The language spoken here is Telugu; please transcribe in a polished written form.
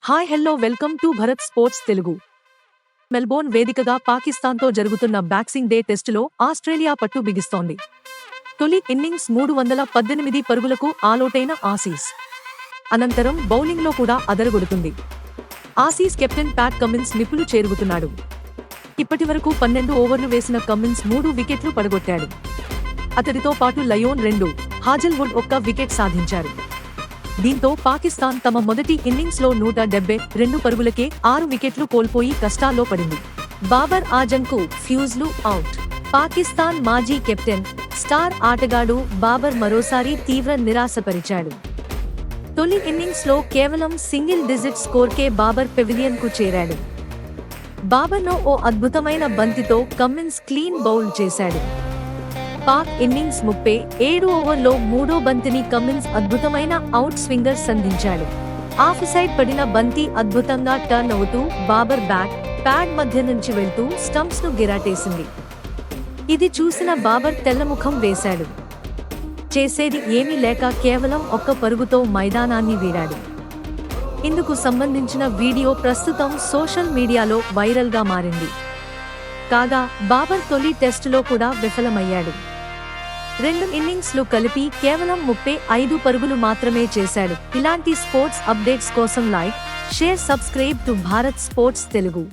Hi hello welcome to Bharat sports Telugu. Melbourne వేదికగా పాకిస్తాన్తో జరుగుతున్న బాక్సింగ్ డే టెస్టులో ఆస్ట్రేలియా పట్టు బిగిస్తోంది. తొలి ఇన్నింగ్స్ 318 పరుగులకు ఆలౌటైన ఆసీస్ అనంతరం బౌలింగ్లో కూడా అదరగొడుతుంది. ఆసీస్ కెప్టెన్ ప్యాట్ కమిన్స్ నిప్పులు చేరుగుతున్నాడు. ఇప్పటివరకు 12 ఓవర్లు వేసిన కమిన్స్ 3 వికెట్లు పడగొట్టాడు. అతడితో పాటు లయోన్ 2, హాజల్వుడ్ 1 వికెట్ సాధించారు. దీంతో పాకిస్తాన్ తమ మొదటి ఇన్నింగ్స్లో 172 పరుగులకే 6 వికెట్లు కోల్పోయి కష్టాల్లో పడింది. బాబర్ ఆజంకు ఫ్యూజ్లు అవుట్. పాకిస్తాన్ మాజీ కెప్టెన్, స్టార్ ఆటగాడు బాబర్ మరోసారి తీవ్ర నిరాశపరిచాడు. తొలి ఇన్నింగ్స్లో కేవలం సింగిల్ డిజిట్ స్కోర్కే బాబర్ పెవిలియన్కు చేరాడు. బాబర్ను ఓ అద్భుతమైన బంతితో కమిన్స్ క్లీన్ బౌల్ చేశాడు. పాక్ ఇన్నింగ్స్ 37 ఓవర్లో మూడో బంతిని కమిన్స్ అద్భుతమైన అవుట్ స్వింగర్ సంధించాడు. ఆఫ్ సైడ్ పడిన బంతి అద్భుతంగా టర్న్ అవుతూ బాబర్ బ్యాట్, ప్యాడ్ మధ్య నుంచి వెళ్తూ స్టంప్స్ ను గిరాటేసింది. ఇది చూసిన బాబర్ తెల్లముఖం వేశాడు. చేసేది ఏమీ లేక కేవలం 1 పరుగుతో మైదానాన్ని వీడాడు. ఇందుకు సంబంధించిన వీడియో ప్రస్తుతం సోషల్ మీడియాలో వైరల్ గా మారింది. కాగా బాబర్ తొలి టెస్టులో కూడా విఫలమయ్యాడు. 2 ఇన్నింగ్స్లు కలిపి కేవలం 35 పరుగులు మాత్రమే చేశాడు. ఇలాంటి స్పోర్ట్స్ అప్డేట్స్ కోసం like, share, subscribe to Bharat sports Telugu.